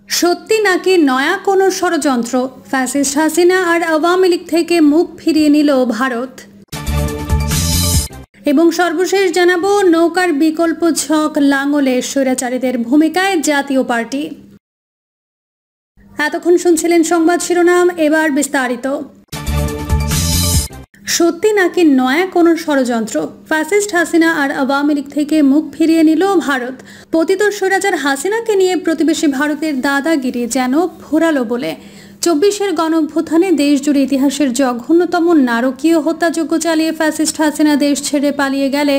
সত্যি নাকি নয়া কোনো ষড়যন্ত্র? ফ্যাসিস্ট হাসিনা আর আওয়ামী লীগ থেকে মুখ ফিরিয়ে নিল ভারত। এবং সর্বশেষ জানাবো নৌকার বিকল্প ছক লাঙ্গলে স্বৈরাচারীদের ভূমিকায় জাতীয় পার্টি। এতক্ষণ শুনছিলেন সংবাদ শিরোনাম, এবার বিস্তারিত। সত্যি নাকি নয়া কোনো ষড়যন্ত্র? ফ্যাসিস্ট হাসিনা আর আওয়ামী লীগ থেকে মুখ ফিরিয়ে নিল ভারত। পতিত স্বৈরাচার হাসিনাকে নিয়ে প্রতিবেশী ভারতের দাদাগিরি যেন ফুরালো বলে ২৪-এর গণঅভ্যুত্থানে দেশ জুড়ে ইতিহাসের জঘন্যতম নারকীয় হত্যাযজ্ঞ চালিয়ে ফ্যাসিস্ট হাসিনা দেশ ছেড়ে পালিয়ে গেলে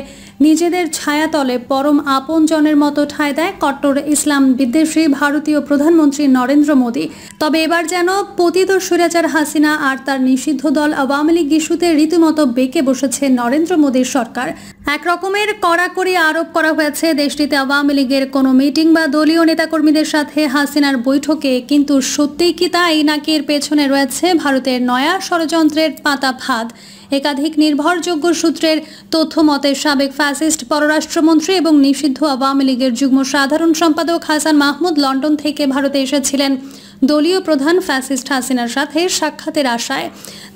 নিজেদের ছায়াতলে পরম আপনজনের মতো ঠাঁই দেয় কট্টর ইসলাম বিদ্বেষী ভারতীয় প্রধানমন্ত্রী নরেন্দ্র মোদী। তবে এবার যেন পতিত স্বৈরাচার হাসিনা আর তার নিষিদ্ধ দল আওয়ামী লীগ ইস্যুতে রীতিমতো বেঁকে বসেছে নরেন্দ্র মোদীর সরকার। এক রকমের কড়াকড়ি আরোপ করা হয়েছে দেশটিতে আওয়ামী লীগের কোনো মিটিং বা দলীয় নেতাকর্মীদের সাথে হাসিনার বৈঠকে। কিন্তু সত্যিই কি তাই, নাকি এর পেছনে রয়েছে ভারতের নয়া ষড়যন্ত্রের পাতা ফাঁদ? একাধিক নির্ভরযোগ্য সূত্রের তথ্য মতে সাবেক ফ্যাসিস্ট পররাষ্ট্রমন্ত্রী এবং নিষিদ্ধ আওয়ামী লীগের যুগ্ম সাধারণ সম্পাদক হাসান মাহমুদ লন্ডন থেকে ভারতে এসেছিলেন দলীয় প্রধান ফ্যাসিস্ট হাসিনার সাথে সাক্ষাতের আশায়।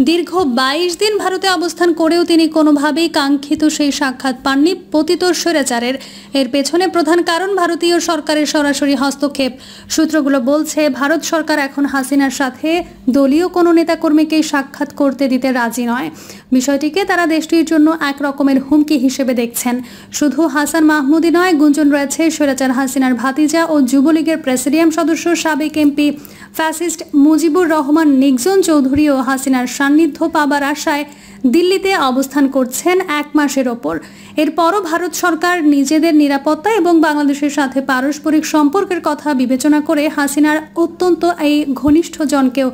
দীর্ঘ ২২ দিন ভারতে অবস্থান করেও তিনি কোনোভাবেই কাঙ্ক্ষিত সেই সাক্ষাৎ পাননি পতিত স্বৈরাচারের। এর পেছনে প্রধান কারণ ভারতীয় সরকারের সরাসরি হস্তক্ষেপ। সূত্রগুলো বলছে ভারত সরকার এখন হাসিনার সাথে দলীয় কোনো নেতাকর্মীকেই সাক্ষাৎ করতে দিতে রাজি নয়। বিষয়টিকে তারা দেশটির জন্য এক রকমের হুমকি হিসেবে দেখছেন। শুধু হাসান মাহমুদই নয়, গুঞ্জন রয়েছে স্বৈরাচার হাসিনার ভাতিজা ও যুবলীগের প্রেসিডিয়াম সদস্য সাবেক এমপি ফ্যাসিস্ট মুজিবুর রহমান নিকজন চৌধুরীও হাসিনার সান্নিধ্য পাবার আশায় দিল্লিতে অবস্থান করছেন ১ মাসের ওপর। এরপরও ভারত সরকার নিজেদের নিরাপত্তা এবং বাংলাদেশের সাথে পারস্পরিক সম্পর্কের কথা বিবেচনা করে হাসিনার অত্যন্ত এই ঘনিষ্ঠজনকেও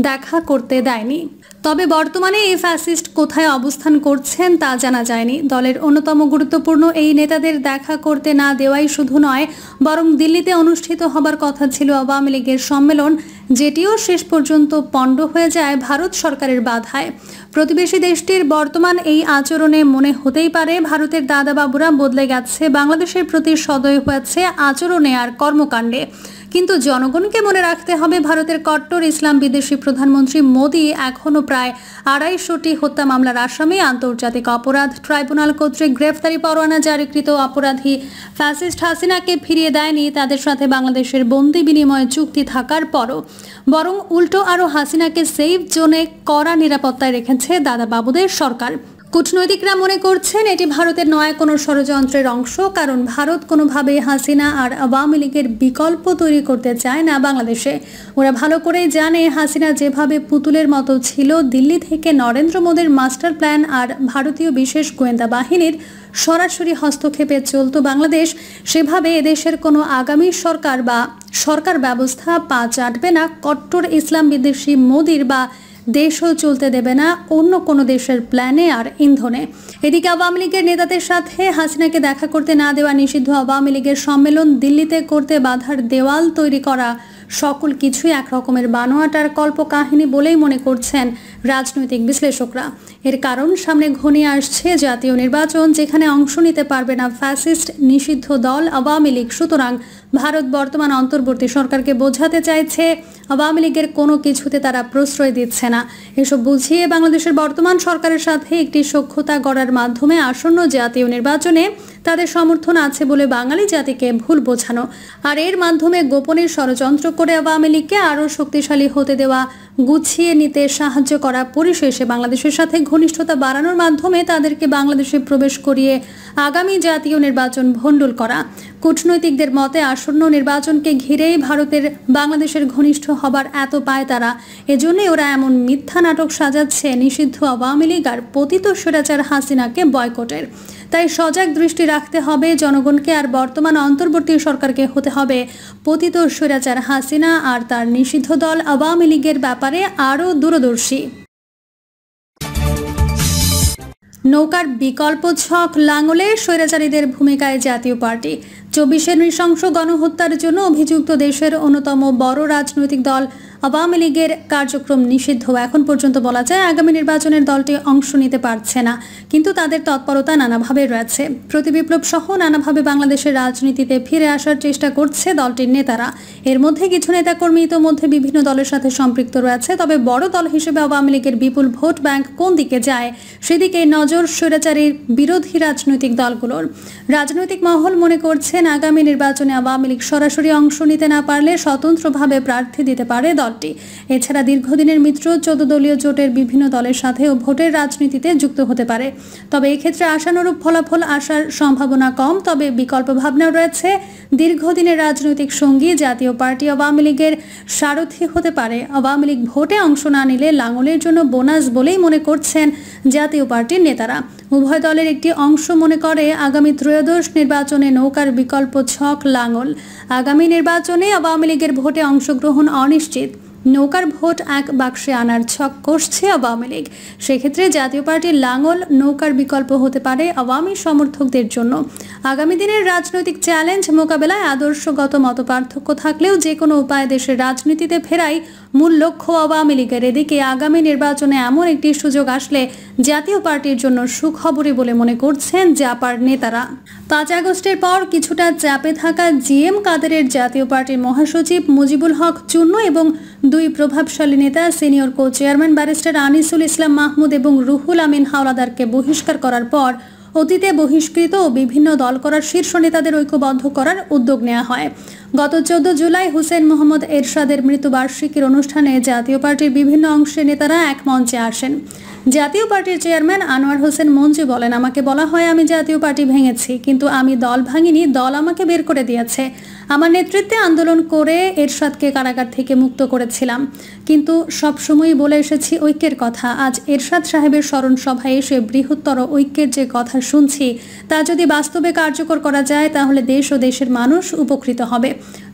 দেখা করতে দেয়নি। তবে বর্তমানে এই ফ্যাসিস্ট কোথায় অবস্থান করছেন তা জানা যায়নি। দলের অন্যতম গুরুত্বপূর্ণ এই নেতাদের দেখা করতে না দেওয়াই শুধু নয়, বরং দিল্লিতে অনুষ্ঠিত হবার কথা ছিল আওয়ামী লীগের সম্মেলন, যেটিও শেষ পর্যন্ত পণ্ড হয়ে যায় ভারত সরকারের বাধায়। প্রতিবেশী দেশটির বর্তমান এই আচরণে মনে হতেই পারে ভারতের দাদাবাবুরা বদলে গেছে, বাংলাদেশের প্রতি সদয় হয়েছে আচরণে আর কর্মকাণ্ডে। কিন্তু জনগণকে মনে রাখতে হবে ভারতের কট্টর ইসলাম বিদ্বেষী প্রধানমন্ত্রী মোদী এখনও প্রায় ২৫০টি হত্যা মামলার আসামি। আন্তর্জাতিক অপরাধ ট্রাইব্যুনাল কর্তৃক গ্রেফতারি পরোয়ানা জারিকৃত অপরাধী ফ্যাসিস্ট হাসিনাকে ফিরিয়ে দেয়নি তাদের সাথে বাংলাদেশের বন্দি বিনিময় চুক্তি থাকার পরও, বরং উল্টো আরও হাসিনাকে সেফ জোনে কড়া নিরাপত্তায় রেখেছে দাদাবাবুদের সরকার। কূটনৈতিকরা মনে করছেন এটি ভারতের নয়া কোনো ষড়যন্ত্রের অংশ, কারণ ভারত কোনোভাবেই হাসিনা আর আওয়ামী লীগের বিকল্প তৈরি করতে চায় না বাংলাদেশে। ওরা ভালো করেই জানে হাসিনা যেভাবে পুতুলের মতো ছিল দিল্লি থেকে নরেন্দ্র মোদীর মাস্টার প্ল্যান আর ভারতীয় বিশেষ গোয়েন্দা বাহিনীর সরাসরি হস্তক্ষেপে চলত বাংলাদেশ, সেভাবে এদেশের কোনো আগামী সরকার বা সরকার ব্যবস্থা পা চাটবে না কট্টর ইসলাম বিদ্বেষী মোদীর, বা দেশও চলতে দেবে না অন্য কোনো দেশের প্ল্যানে আর ইন্ধনে। এদিকে আওয়ামী লীগের নেতাদের সাথে হাসিনাকে দেখা করতে না দেওয়া, নিষিদ্ধ আওয়ামী লীগের সম্মেলন দিল্লিতে করতে বাধার দেওয়াল তৈরি করা, সকল কিছুই এক রকমের বানোয়াটার কল্পকাহিনী বলেই মনে করছেন রাজনৈতিক বিশ্লেষকরা। এর কারণ সামনে ঘনিয়ে আসছে জাতীয় নির্বাচন, যেখানে অংশ নিতে পারবে না ফ্যাসিস্ট নিষিদ্ধ দল আওয়ামী লীগ। সুতরাং ভারত বর্তমান অন্তর্বর্তী সরকারকে বোঝাতে চাইছে আওয়ামী লীগের কোনো কিছুতে তারা প্রশ্রয় দিচ্ছে না। এসব বুঝিয়ে বাংলাদেশের বর্তমান সরকারের সাথে একটি সখ্যতা গড়ার মাধ্যমে আসন্ন জাতীয় নির্বাচনে তাদের সমর্থন আছে বলে বাঙালি জাতিকে ভুল বোঝানো, আর এর মাধ্যমে গোপনে ষড়যন্ত্র করে আওয়ামী লীগকে আরও শক্তিশালী হতে দেওয়া, গুছিয়ে নিতে সাহায্য করা, পরিশেষে বাংলাদেশের সাথে ঘনিষ্ঠতা বাড়ানোর মাধ্যমে তাদেরকে বাংলাদেশে প্রবেশ করিয়ে আগামী জাতীয় নির্বাচন ভণ্ডুল করা। কূটনৈতিকদের মতে আসন্ন নির্বাচনকে ঘিরেই ভারতের বাংলাদেশের ঘনিষ্ঠ হবার এত পায় তারা। এজন্যই ওরা এমন মিথ্যা নাটক সাজাচ্ছে নিষিদ্ধ আওয়ামী লীগ আর পতিত স্বৈরাচার হাসিনাকে বয়কটের। তাই সজাগ দৃষ্টি রাখতে হবে জনগণকে, আর বর্তমান অন্তর্বর্তী সরকারকে হতে হবে পতিত স্বৈরাচার হাসিনা আর তার নিষিদ্ধ দল আওয়ামী লীগের ব্যাপারে আরও দূরদর্শী। নৌকার বিকল্প ছক লাঙ্গলে স্বৈরাচারীদের ভূমিকায় জাতীয় পার্টি। ২৪-এর নৃশংস গণহত্যার জন্য অভিযুক্ত দেশের অন্যতম বড় রাজনৈতিক দল আওয়ামী লীগের কার্যক্রম নিষিদ্ধ। এখন পর্যন্ত বলা যায় আগামী নির্বাচনের দলটি অংশ নিতে পারছে না, কিন্তু তাদের তৎপরতা নানাভাবে রয়েছে। প্রতিবিপ্লব সহ নানাভাবে বাংলাদেশের রাজনীতিতে ফিরে আসার চেষ্টা করছে দলটির নেতারা। এর মধ্যে কিছু নেতাকর্মী ইতোমধ্যে বিভিন্ন দলের সাথে সম্পৃক্ত রয়েছে। তবে বড় দল হিসেবে আওয়ামী লীগের বিপুল ভোট ব্যাংক কোন দিকে যায় সেদিকে নজর স্বৈরাচারীর বিরোধী রাজনৈতিক দলগুলোর। রাজনৈতিক মহল মনে করছেন আগামী নির্বাচনে আওয়ামী লীগ সরাসরি অংশ নিতে না পারলে স্বতন্ত্রভাবে প্রার্থী দিতে পারে দলটি। এছাড়া দীর্ঘদিনের মিত্র 14 দলীয় জোটের বিভিন্ন দলের সাথেও ভোটের রাজনীতিতে যুক্ত হতে পারে। তবে এক্ষেত্রে আশানুরূপ ফলাফল আসার সম্ভাবনা কম। তবে বিকল্প ভাবনাও রয়েছে। দীর্ঘদিনের রাজনৈতিক সঙ্গী জাতীয় পার্টি আওয়ামী লীগের সারথি হতে পারে। আওয়ামী লীগ ভোটে অংশ না নিলে লাঙলের জন্য বোনাস বলেই মনে করছেন জাতীয় পার্টির নেতারা। উভয় দলের একটি অংশ মনে করে আগামী ত্রয়োদশ নির্বাচনে নৌকার বিকল্প ছক লাঙল। আগামী নির্বাচনে আওয়ামী লীগের ভোটে অংশগ্রহণ অনিশ্চিত। নৌকার ভোট এক বাক্সে আনার ছক কষছে আওয়ামী লীগ। সেক্ষেত্রে জাতীয় পার্টির লাঙল নৌকার বিকল্প হতে পারে আওয়ামী সমর্থকদের জন্য। আগামী দিনের রাজনৈতিক চ্যালেঞ্জ মোকাবেলায় আদর্শগত মতপার্থক্য থাকলেও যে কোনো উপায়ে দেশের রাজনীতিতে ফেরাই মূল লক্ষ্য আওয়ামী লীগের। এদিকে আগামী নির্বাচনে এমন একটি সুযোগ আসলে জাতীয় পার্টির জন্য সুখবরই বলে মনে করছেন জাপার নেতারা। 5 আগস্টের পর কিছুটা চাপে থাকা জিএম কাদেরের জাতীয় পার্টির মহাসচিব মুজিবুল হক চুন্নু এবং 2 প্রভাবশালী নেতা senior co chairman barrister Anisul Islam Mahmud এবং রুহুল আমিন হাওলাদারকে বহিষ্কার করার পর অতীতে বহিষ্কৃত ও বিভিন্ন দল করার শীর্ষ নেতাদের ঐক্যবদ্ধ করার উদ্যোগ নেওয়া হয়। গত 14 জুলাই হুসেন মোহাম্মদ এরশাদের মৃত্যুবার্ষিকীর অনুষ্ঠানে জাতীয় পার্টির বিভিন্ন অংশের নেতারা এক মঞ্চে আসেন। জাতীয় পার্টির চেয়ারম্যান আনোয়ার হোসেন মঞ্জু বলেন, আমাকে বলা হয় আমি জাতীয় পার্টি ভেঙেছি, কিন্তু আমি দল ভাঙিনি, দল আমাকে বের করে দিয়েছে। আমার নেতৃত্বে আন্দোলন করে এরশাদকে কারাগার থেকে মুক্ত করেছিলাম, কিন্তু সবসময়ই বলে এসেছি ঐক্যের কথা। আজ এরশাদ সাহেবের স্মরণ সভায় এসে বৃহত্তর ঐক্যের যে কথা শুনছি তা যদি বাস্তবে কার্যকর করা যায় তাহলে দেশ ও দেশের মানুষ উপকৃত হবে।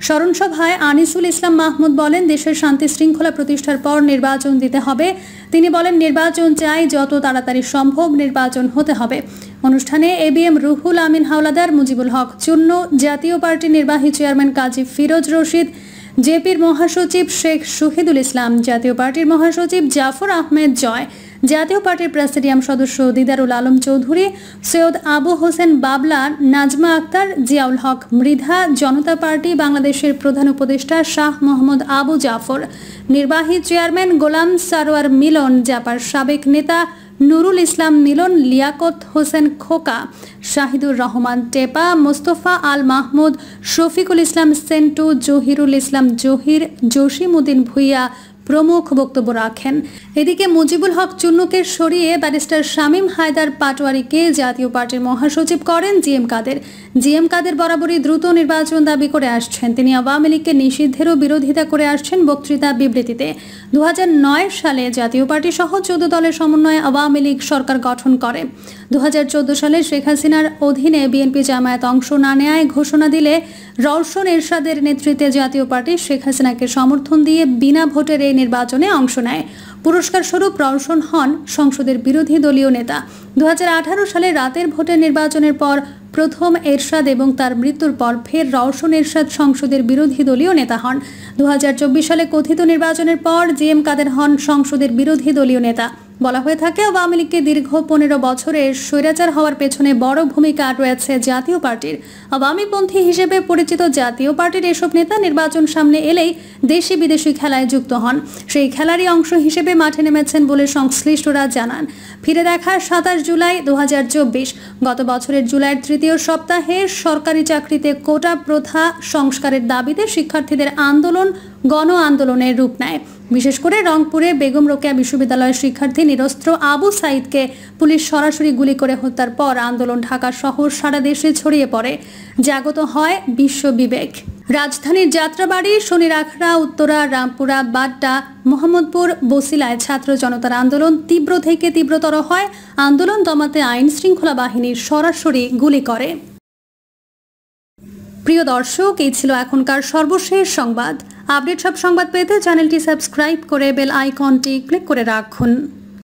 স্মরণ সভায় আনিসুল ইসলাম মাহমুদ বলেন, দেশের শান্তি শৃঙ্খলা প্রতিষ্ঠার পর নির্বাচন দিতে হবে। তিনি বলেন, নির্বাচন চাই, যত তাড়াতাড়ি সম্ভব নির্বাচন হতে হবে। অনুষ্ঠানে এবিএম রুহুল আমিন হাওলাদার, মুজিবুল হক চুন্নু, জাতীয় পার্টির নির্বাহী চেয়ারম্যান কাজী ফিরোজ রশিদ, জেপির মহাসচিব শেখ শহীদুল ইসলাম, জাতীয় পার্টির মহাসচিব জাফর আহমেদ জয়, জাতীয় পার্টির প্রেসিডিয়াম সদস্য দিদারুল আলম চৌধুরী, সৈয়দ আবু হোসেন বাবলা, নাজমা আক্তার, জিয়াউল হক মৃধা, জনতা পার্টি বাংলাদেশের প্রধান উপদেষ্টা শাহ মোহাম্মদ আবু জাফর, নির্বাহী চেয়ারম্যান গোলাম সারোয়ার মিলন, জাপার সাবেক নেতা নুরুল ইসলাম মিলন, লিয়াকত হোসেন খোকা, শাহিদুর রহমান টেপা, মোস্তফা আল মাহমুদ, শফিকুল ইসলাম সেন্টু, জহিরুল ইসলাম জহির, জসিমউদ্দিন ভুইয়া প্রমুখ বক্তব্য রাখেন। এদিকে মুজিবুল হক চুন্নুকে সরিয়ে ব্যারিস্টার শামীম হায়দার পাটোয়ারিকে জাতীয় পার্টির মহাসচিব করেন জিএম কাদের। জিএম কাদের বরাবরই দ্রুত নির্বাচন দাবি করে আসছেন। তিনি আওয়ামী লীগকে নিষিদ্ধেরও বিরোধিতা করে আসছেন বক্তৃতা বিবৃতিতে। 2009 সালে জাতীয় পার্টি সহ 14 দলের সমন্বয়ে আওয়ামী লীগ সরকার গঠন করে। 2014 সালে শেখ হাসিনার অধীনে বিএনপি জামায়াত অংশ না নেয় ঘোষণা দিলে রওশন এরশাদের নেতৃত্বে জাতীয় পার্টি শেখ হাসিনাকে সমর্থন দিয়ে বিনা ভোটের এই নির্বাচনে অংশ নেয়। পুরস্কার স্বরূপ রওশন হন সংসদের বিরোধী দলীয় নেতা। 2018 সালে রাতের ভোটের নির্বাচনের পর প্রথম এরশাদ এবং তার মৃত্যুর পর ফের রওশন এরশাদ সংসদের বিরোধী দলীয় নেতা হন। 2024 সালে কথিত নির্বাচনের পর জিএম কাদের হন সংসদের বিরোধী দলীয় নেতা। বলা হয়ে থাকে আওয়ামী লীগকে দীর্ঘ 15 বছরের স্বৈরাচার হওয়ার পেছনে বড় ভূমিকা রয়েছে জাতীয় পার্টির। আওয়ামীপন্থী হিসেবে পরিচিত জাতীয় পার্টির এসব নেতা নির্বাচন সামনে এলেই দেশি বিদেশি খেলায় যুক্ত হন। সেই খেলারই অংশ হিসেবে মাঠে নেমেছেন বলে সংশ্লিষ্টরা জানান। ফিরে দেখা 27 জুলাই 2024। গত বছরের জুলাইয়ের তৃতীয় সপ্তাহে সরকারি চাকরিতে কোটা প্রথা সংস্কারের দাবিতে শিক্ষার্থীদের আন্দোলন গণ আন্দোলনের রূপ নেয়। বিশেষ করে রংপুরে বেগম রোকেয়া বিশ্ববিদ্যালয়ের শিক্ষার্থী নিরস্ত্র আবু সাইদকে পুলিশ সরাসরি গুলি করে হত্যার পর আন্দোলন ঢাকা সহ সারা দেশে ছড়িয়ে পড়ে। জাগত হয় বিশ্ব বিবেক। রাজধানীর যাত্রাবাড়ি, শনিরাখড়া, উত্তরা, রামপুরা, বাড্ডা, মোহাম্মদপুর, বসিলায় ছাত্র জনতার আন্দোলন তীব্র থেকে তীব্রতর হয়। আন্দোলন দমাতে আইন শৃঙ্খলা বাহিনীর সরাসরি গুলি করে। প্রিয় দর্শক, এই ছিল এখনকার সর্বশেষ সংবাদ। আপডেট সব সংবাদ পেতে চ্যানেলটি সাবস্ক্রাইব করে বেল আইকনটি ক্লিক করে রাখুন।